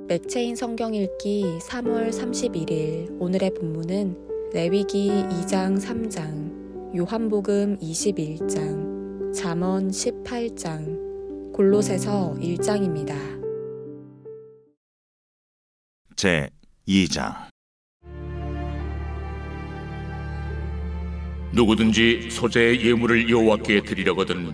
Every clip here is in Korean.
맥체인 성경 읽기 3월 31일 오늘의 본문은 레위기 2장 3장, 요한복음 21장, 잠언 18장, 골로새서 1장입니다. 제 2장. 누구든지 소재의 예물을 여호와께 드리려거든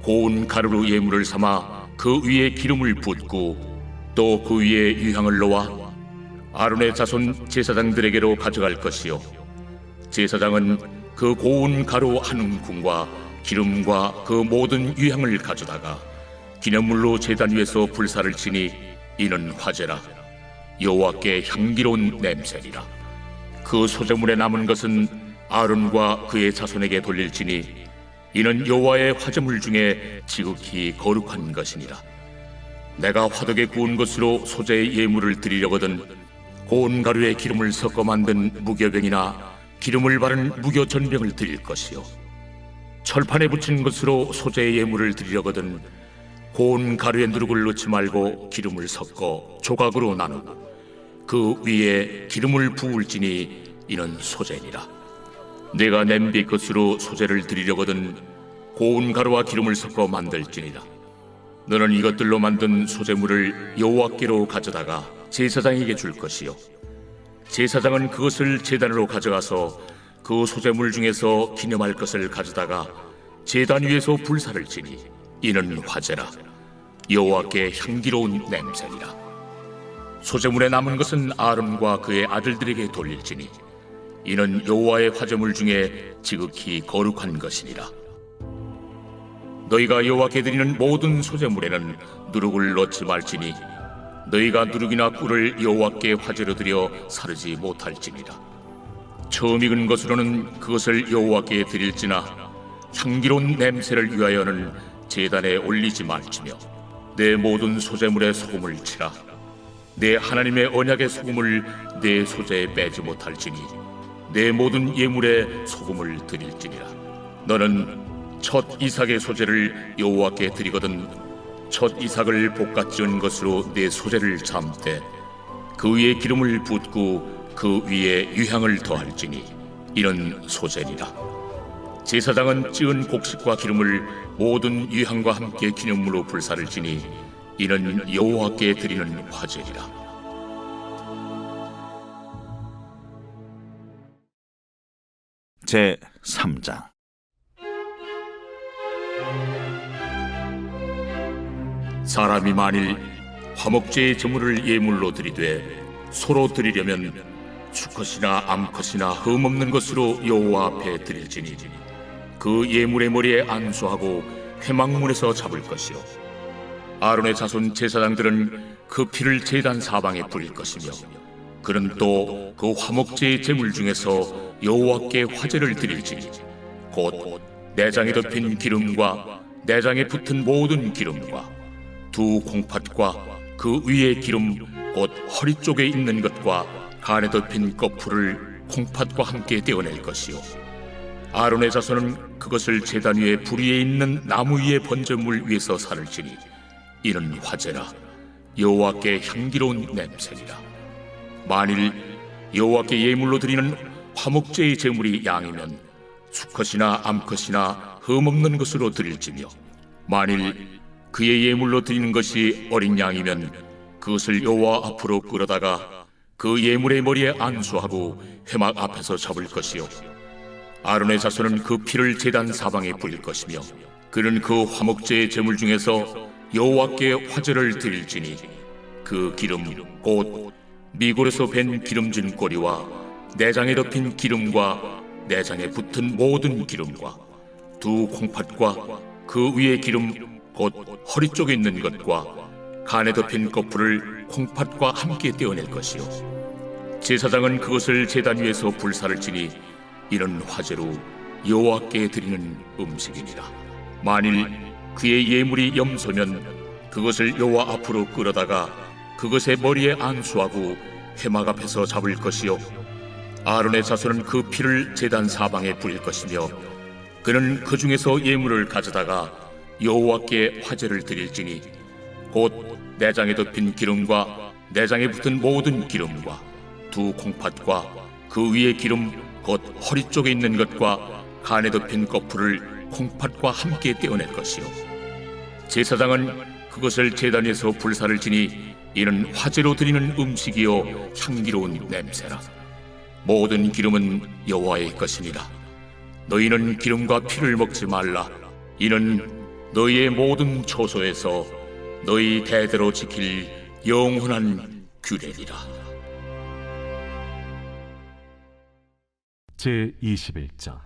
고운 가루로 예물을 삼아 그 위에 기름을 붓고 또 그 위에 유향을 놓아 아론의 자손 제사장들에게로 가져갈 것이요, 제사장은 그 고운 가루 한 움큼과 기름과 그 모든 유향을 가져다가 기념물로 제단 위에서 불사를 치니 이는 화제라. 여호와께 향기로운 냄새니라. 그 소재물에 남은 것은 아론과 그의 자손에게 돌릴지니 이는 여호와의 화제물 중에 지극히 거룩한 것이니라. 내가 화덕에 구운 것으로 소재의 예물을 드리려거든 고운 가루에 기름을 섞어 만든 무교병이나 기름을 바른 무교전병을 드릴 것이요, 철판에 붙인 것으로 소재의 예물을 드리려거든 고운 가루에 누룩을 넣지 말고 기름을 섞어 조각으로 나누고 그 위에 기름을 부을지니 이는 소재니라. 내가 냄비 것으로 소재를 드리려거든 고운 가루와 기름을 섞어 만들지니라. 너는 이것들로 만든 소재물을 여호와께로 가져다가 제사장에게 줄 것이요, 제사장은 그것을 제단으로 가져가서 그 소재물 중에서 기념할 것을 가져다가 제단 위에서 불사를 지니 이는 화제라. 여호와께 향기로운 냄새니라. 소재물에 남은 것은 아론과 그의 아들들에게 돌릴지니 이는 여호와의 화제물 중에 지극히 거룩한 것이니라. 너희가 여호와께 드리는 모든 소재물에는 누룩을 넣지 말지니 너희가 누룩이나 꿀을 여호와께 화제로 드려 사르지 못할지니라. 처음 익은 것으로는 그것을 여호와께 드릴지나 향기로운 냄새를 위하여는 제단에 올리지 말지며 내 모든 소재물에 소금을 치라. 내 하나님의 언약의 소금을 내 소재에 빼지 못할지니 내 모든 예물에 소금을 드릴지니라. 너는 첫 이삭의 소재를 여호와께 드리거든 첫 이삭을 볶아 지은 것으로 내 소재를 삶되 그 위에 기름을 붓고 그 위에 유향을 더할지니 이는 소재니라. 제사장은 찌은 곡식과 기름을 모든 유향과 함께 기념물로 불사를 지니 이는 여호와께 드리는 화제니라. 제 3장. 사람이 만일 화목제의 제물을 예물로 드리되 소로 드리려면 수컷이나 암컷이나 흠없는 것으로 여호와 앞에 드릴지니 그 예물의 머리에 안수하고 회막문에서 잡을 것이요, 아론의 자손 제사장들은 그 피를 제단 사방에 뿌릴 것이며 그는 또 그 화목제의 제물 중에서 여호와께 화제를 드릴지니 곧 내장에 덮인 기름과 내장에 붙은 모든 기름과 두 콩팥과 그 위에 기름 곧 허리 쪽에 있는 것과 간에 덮인 거풀을 콩팥과 함께 떼어낼 것이요, 아론의 자손은 그것을 제단 위에 불 위에 있는 나무 위에 번제물 위에서 살을 지니 이는 화제라. 여호와께 향기로운 냄새니라. 만일 여호와께 예물로 드리는 화목제의 제물이 양이면 수컷이나 암컷이나 흠없는 것으로 드릴지며 만일 그의 예물로 드리는 것이 어린 양이면 그것을 여호와 앞으로 끌어다가 그 예물의 머리에 안수하고 회막 앞에서 잡을 것이요, 아론의 자손은 그 피를 제단 사방에 뿌릴 것이며 그는 그 화목제의 제물 중에서 여호와께 화제를 드릴지니 그 기름 곧 미골에서 밴 기름진 꼬리와 내장에 덮인 기름과 내장에 붙은 모든 기름과 두 콩팥과 그 위에 기름 곧 허리 쪽에 있는 것과 간에 덮인 거풀을 콩팥과 함께 떼어낼 것이요, 제사장은 그것을 제단 위에서 불사를 지니 이는 화제로 여호와께 드리는 음식이니라. 만일 그의 예물이 염소면 그것을 여호와 앞으로 끌어다가 그것의 머리에 안수하고 회막 앞에서 잡을 것이요, 아론의 자손은 그 피를 제단 사방에 뿌릴 것이며 그는 그 중에서 예물을 가져다가 여호와께 화제를 드릴지니 곧 내장에 덮인 기름과 내장에 붙은 모든 기름과 두 콩팥과 그 위에 기름 곧 허리 쪽에 있는 것과 간에 덮인 거풀을 콩팥과 함께 떼어낼 것이요 제사장은 그것을 제단에서 불사를 지니 이는 화제로 드리는 음식이요 향기로운 냄새라. 모든 기름은 여호와의 것이니라. 너희는 기름과 피를 먹지 말라. 이는 너희의 모든 처소에서 너희 대대로 지킬 영원한 규례니라. 제21장.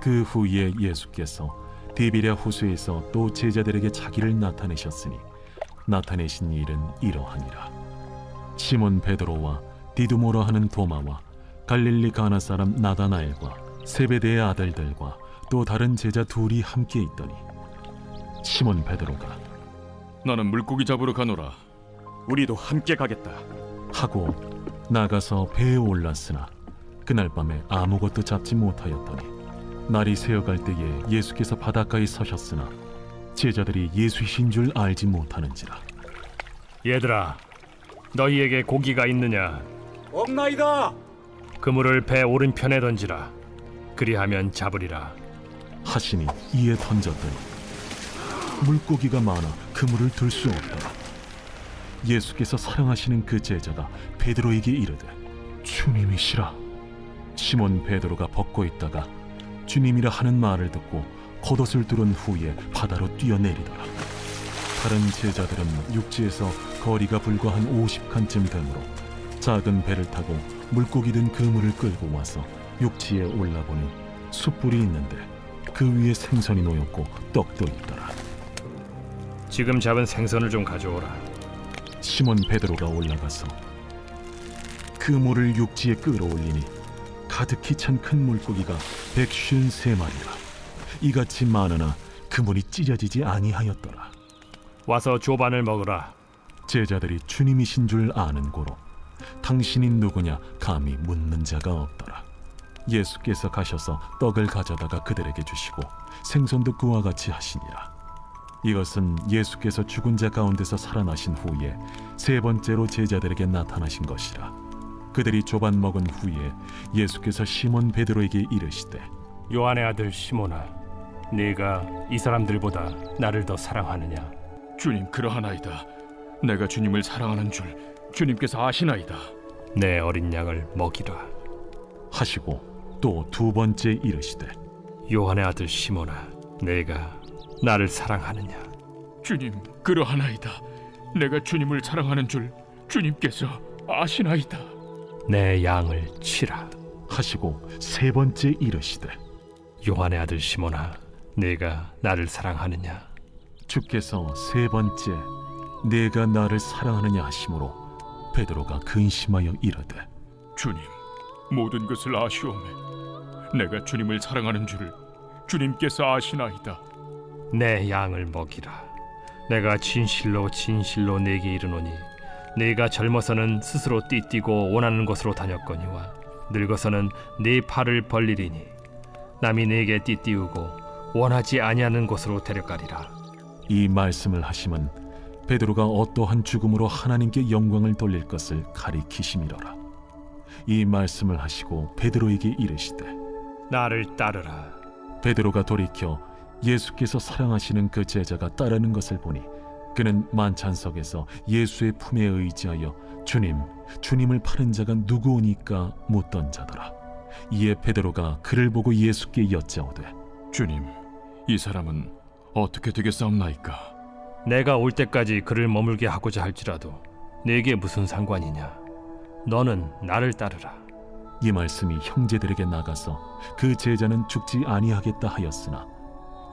그 후에 예수께서 디비랴 호수에서 또 제자들에게 자기를 나타내셨으니 나타내신 일은 이러하니라. 시몬 베드로와 디두모라 하는 도마와 갈릴리 가나 사람 나다나엘과 세베대의 아들들과 또 다른 제자 둘이 함께 있더니 시몬 베드로가 나는 물고기 잡으러 가노라. 우리도 함께 가겠다. 하고 나가서 배에 올랐으나 그날 밤에 아무것도 잡지 못하였더니 날이 새어갈 때에 예수께서 바닷가에 서셨으나 제자들이 예수이신 줄 알지 못하는지라. 얘들아, 너희에게 고기가 있느냐? 없나이다. 그물을 배 오른편에 던지라. 그리하면 잡으리라. 하시니 이에 던졌더니 물고기가 많아 그물을 들 수 없더라. 예수께서 사랑하시는 그 제자가 베드로에게 이르되 주님이시라. 시몬 베드로가 벗고 있다가 주님이라 하는 말을 듣고 겉옷을 두른 후에 바다로 뛰어내리더라. 다른 제자들은 육지에서 거리가 불과 한 50칸쯤 되므로 작은 배를 타고 물고기 든 그물을 끌고 와서 육지에 올라보니 숯불이 있는데 그 위에 생선이 놓였고 떡도 있더라. 지금 잡은 생선을 좀 가져오라. 시몬 베드로가 올라가서 그물을 육지에 끌어올리니 가득히 찬 큰 물고기가 153마리라. 이같이 많으나 그물이 찢어지지 아니하였더라. 와서 조반을 먹으라. 제자들이 주님이신 줄 아는 고로 당신이 누구냐 감히 묻는 자가 없더라. 예수께서 가셔서 떡을 가져다가 그들에게 주시고 생선도 그와 같이 하시니라. 이것은 예수께서 죽은 자 가운데서 살아나신 후에 세 번째로 제자들에게 나타나신 것이라. 그들이 조반 먹은 후에 예수께서 시몬 베드로에게 이르시되 요한의 아들 시몬아, 네가 이 사람들보다 나를 더 사랑하느냐? 주님, 그러하나이다. 내가 주님을 사랑하는 줄 주님께서 아시나이다. 내 어린 양을 먹이라. 하시고 또 두 번째 이르시되 요한의 아들 시몬아, 네가 나를 사랑하느냐? 주님, 그러하나이다. 내가 주님을 사랑하는 줄 주님께서 아시나이다. 내 양을 치라. 하시고 세 번째 이르시되 요한의 아들 시몬아, 네가 나를 사랑하느냐? 주께서 세 번째 내가 나를 사랑하느냐 하심으로 베드로가 근심하여 이르되 주님, 모든 것을 아시오매. 내가 주님을 사랑하는 줄 주님께서 아시나이다. 내 양을 먹이라. 내가 진실로 진실로 네게 이르노니 네가 젊어서는 스스로 띠뛰고 원하는 곳으로 다녔거니와 늙어서는 네 팔을 벌리리니 남이 네게 띠띠우고 원하지 아니하는 곳으로 데려가리라. 이 말씀을 하심은 베드로가 어떠한 죽음으로 하나님께 영광을 돌릴 것을 가리키심이로라. 이 말씀을 하시고 베드로에게 이르시되 나를 따르라. 베드로가 돌이켜 예수께서 사랑하시는 그 제자가 따르는 것을 보니 그는 만찬석에서 예수의 품에 의지하여 주님을 파는 자가 누구오니까 묻던 자더라. 이에 베드로가 그를 보고 예수께 여짜오되 주님, 이 사람은 어떻게 되겠사옵나이까? 내가 올 때까지 그를 머물게 하고자 할지라도 네게 무슨 상관이냐? 너는 나를 따르라. 이 말씀이 형제들에게 나가서 그 제자는 죽지 아니하겠다 하였으나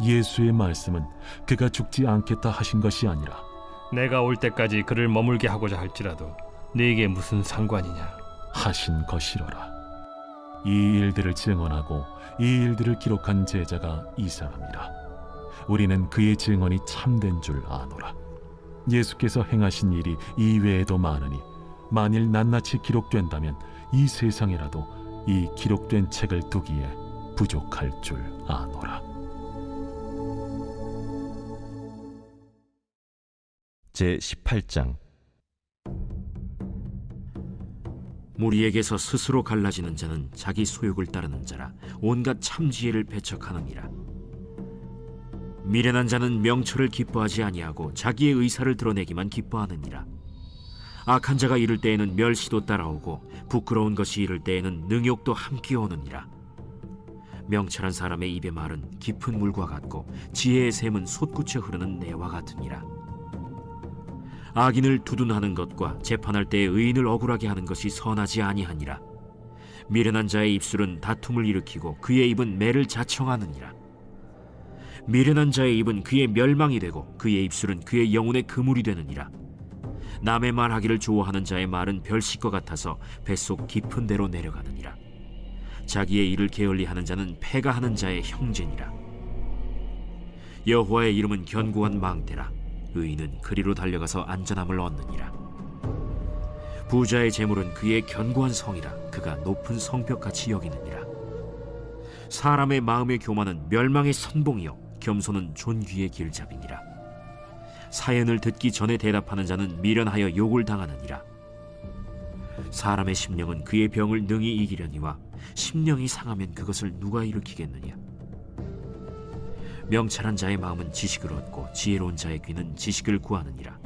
예수의 말씀은 그가 죽지 않겠다 하신 것이 아니라 내가 올 때까지 그를 머물게 하고자 할지라도 네게 무슨 상관이냐? 하신 것이로라. 이 일들을 증언하고 이 일들을 기록한 제자가 이 사람이라. 우리는 그의 증언이 참된 줄 아노라. 예수께서 행하신 일이 이 외에도 많으니 만일 낱낱이 기록된다면 이 세상에라도 이 기록된 책을 두기에 부족할 줄 아노라. 제18장. 무리에게서 스스로 갈라지는 자는 자기 소욕을 따르는 자라 온갖 참지혜를 배척하느니라. 미련한 자는 명철을 기뻐하지 아니하고 자기의 의사를 드러내기만 기뻐하느니라. 악한 자가 이를 때에는 멸시도 따라오고 부끄러운 것이 이를 때에는 능욕도 함께 오느니라. 명철한 사람의 입의 말은 깊은 물과 같고 지혜의 샘은 솟구쳐 흐르는 내와 같으니라. 악인을 두둔하는 것과 재판할 때에 의인을 억울하게 하는 것이 선하지 아니하니라. 미련한 자의 입술은 다툼을 일으키고 그의 입은 매를 자청하느니라. 미련한 자의 입은 그의 멸망이 되고 그의 입술은 그의 영혼의 그물이 되느니라. 남의 말하기를 좋아하는 자의 말은 별식과 같아서 뱃속 깊은 데로 내려가느니라. 자기의 일을 게을리하는 자는 패가 하는 자의 형제니라. 여호와의 이름은 견고한 망대라. 의인은 그리로 달려가서 안전함을 얻느니라. 부자의 재물은 그의 견고한 성이라. 그가 높은 성벽같이 여기느니라. 사람의 마음의 교만은 멸망의 선봉이요 겸손은 존귀의 길잡이니라. 사연을 듣기 전에 대답하는 자는 미련하여 욕을 당하느니라. 사람의 심령은 그의 병을 능히 이기려니와 심령이 상하면 그것을 누가 일으키겠느냐. 명철한 자의 마음은 지식을 얻고 지혜로운 자의 귀는 지식을 구하느니라.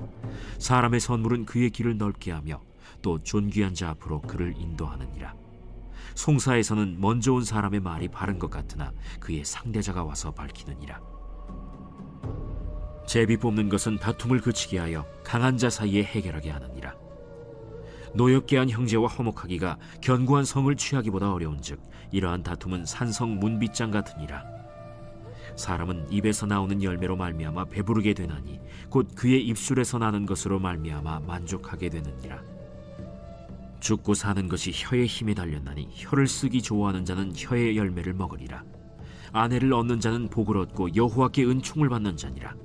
사람의 선물은 그의 길을 넓게 하며 또 존귀한 자 앞으로 그를 인도하느니라. 송사에서는 먼저 온 사람의 말이 바른 것 같으나 그의 상대자가 와서 밝히느니라. 제비 뽑는 것은 다툼을 그치게 하여 강한 자 사이에 해결하게 하느니라. 노엽게 한 형제와 화목하기가 견고한 성을 취하기보다 어려운즉 이러한 다툼은 산성 문빗장 같으니라. 사람은 입에서 나오는 열매로 말미암아 배부르게 되나니 곧 그의 입술에서 나는 것으로 말미암아 만족하게 되느니라. 죽고 사는 것이 혀의 힘에 달렸나니 혀를 쓰기 좋아하는 자는 혀의 열매를 먹으리라. 아내를 얻는 자는 복을 얻고 여호와께 은총을 받는 자니라.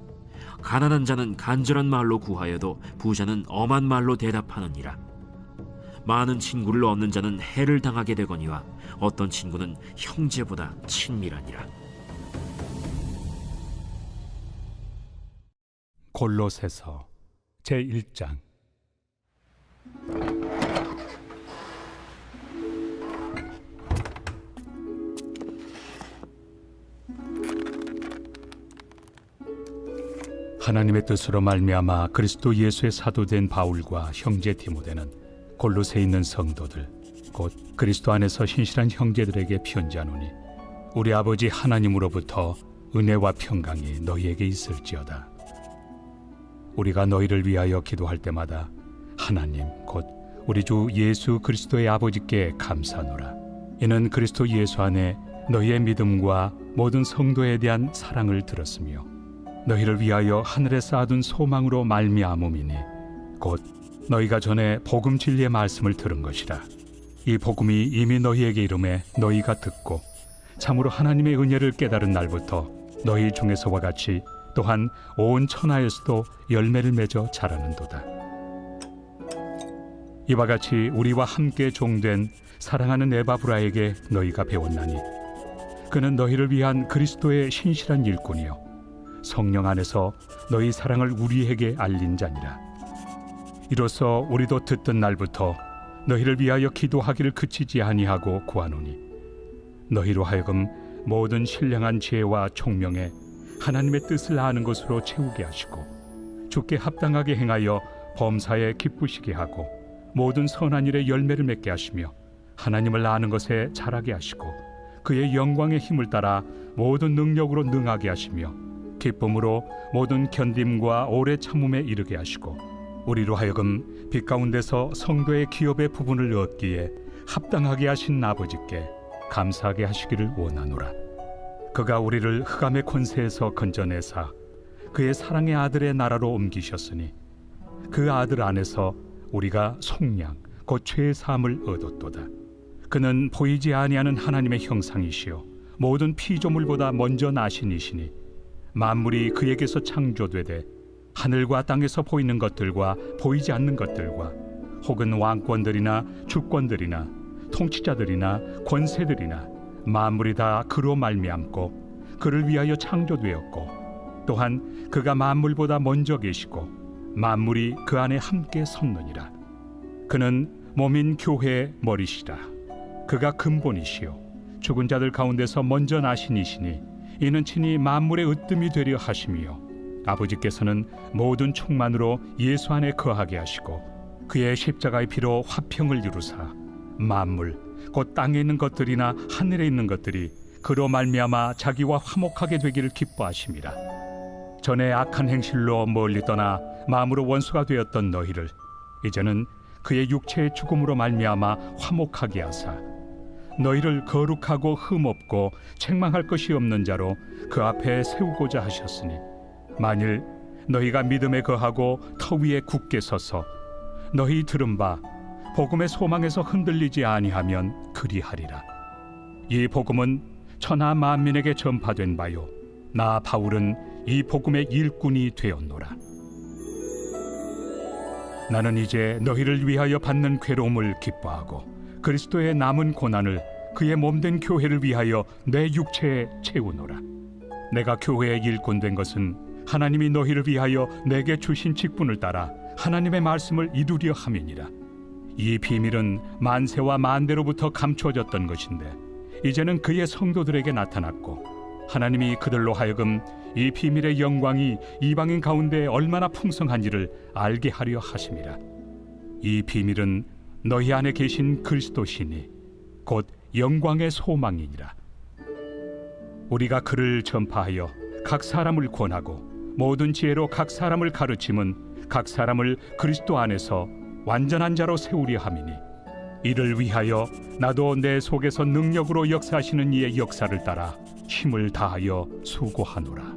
가난한 자는 간절한 말로 구하여도 부자는 엄한 말로 대답하느니라. 많은 친구를 얻는 자는 해를 당하게 되거니와 어떤 친구는 형제보다 친밀하니라. 골로새서 제1장. 하나님의 뜻으로 말미암아 그리스도 예수의 사도된 바울과 형제 디모데는 골로새에 있는 성도들 곧 그리스도 안에서 신실한 형제들에게 편지하노니 우리 아버지 하나님으로부터 은혜와 평강이 너희에게 있을지어다. 우리가 너희를 위하여 기도할 때마다 하나님 곧 우리 주 예수 그리스도의 아버지께 감사하노라. 이는 그리스도 예수 안에 너희의 믿음과 모든 성도에 대한 사랑을 들었으며 너희를 위하여 하늘에 쌓아둔 소망으로 말미암음이니 곧 너희가 전에 복음 진리의 말씀을 들은 것이라. 이 복음이 이미 너희에게 이름에 너희가 듣고 참으로 하나님의 은혜를 깨달은 날부터 너희 중에서와 같이 또한 온 천하에서도 열매를 맺어 자라는도다. 이와 같이 우리와 함께 종된 사랑하는 에바브라에게 너희가 배웠나니 그는 너희를 위한 그리스도의 신실한 일꾼이요 성령 안에서 너희 사랑을 우리에게 알린 자니라. 이로써 우리도 듣던 날부터 너희를 위하여 기도하기를 그치지 아니하고 구하노니 너희로 하여금 모든 신령한 지혜와 총명에 하나님의 뜻을 아는 것으로 채우게 하시고 주께 합당하게 행하여 범사에 기쁘시게 하고 모든 선한 일에 열매를 맺게 하시며 하나님을 아는 것에 자라게 하시고 그의 영광의 힘을 따라 모든 능력으로 능하게 하시며 기쁨으로 모든 견딤과 오래 참음에 이르게 하시고 우리로 하여금 빛 가운데서 성도의 기업의 부분을 얻기에 합당하게 하신 아버지께 감사하게 하시기를 원하노라. 그가 우리를 흑암의 권세에서 건져내사 그의 사랑의 아들의 나라로 옮기셨으니 그 아들 안에서 우리가 속량 곧 죄의 사함을 얻었도다. 그는 보이지 아니하는 하나님의 형상이시요 모든 피조물보다 먼저 나신 이시니 만물이 그에게서 창조되되 하늘과 땅에서 보이는 것들과 보이지 않는 것들과 혹은 왕권들이나 주권들이나 통치자들이나 권세들이나 만물이 다 그로 말미암고 그를 위하여 창조되었고 또한 그가 만물보다 먼저 계시고 만물이 그 안에 함께 섰느니라. 그는 몸인 교회의 머리시라. 그가 근본이시요 죽은 자들 가운데서 먼저 나신 이시니 이는 친히 만물의 으뜸이 되려 하심이요 아버지께서는 모든 충만으로 예수 안에 거하게 하시고 그의 십자가의 피로 화평을 이루사 만물 곧 땅에 있는 것들이나 하늘에 있는 것들이 그로 말미암아 자기와 화목하게 되기를 기뻐하심이라. 전에 악한 행실로 멀리 떠나 마음으로 원수가 되었던 너희를 이제는 그의 육체의 죽음으로 말미암아 화목하게 하사 너희를 거룩하고 흠없고 책망할 것이 없는 자로 그 앞에 세우고자 하셨으니 만일 너희가 믿음에 거하고 터 위에 굳게 서서 너희 들은 바 복음의 소망에서 흔들리지 아니하면 그리하리라. 이 복음은 천하 만민에게 전파된 바요 나 바울은 이 복음의 일꾼이 되었노라. 나는 이제 너희를 위하여 받는 괴로움을 기뻐하고 그리스도의 남은 고난을 그의 몸된 교회를 위하여 내 육체에 채우노라. 내가 교회의 일꾼 된 것은 하나님이 너희를 위하여 내게 주신 직분을 따라 하나님의 말씀을 이루려 함이니라. 이 비밀은 만세와 만대로부터 감추어졌던 것인데 이제는 그의 성도들에게 나타났고 하나님이 그들로 하여금 이 비밀의 영광이 이방인 가운데 얼마나 풍성한지를 알게 하려 하심이라. 이 비밀은 너희 안에 계신 그리스도시니 곧 영광의 소망이니라. 우리가 그를 전파하여 각 사람을 권하고 모든 지혜로 각 사람을 가르침은 각 사람을 그리스도 안에서 완전한 자로 세우려 함이니 이를 위하여 나도 내 속에서 능력으로 역사하시는 이의 역사를 따라 힘을 다하여 수고하노라.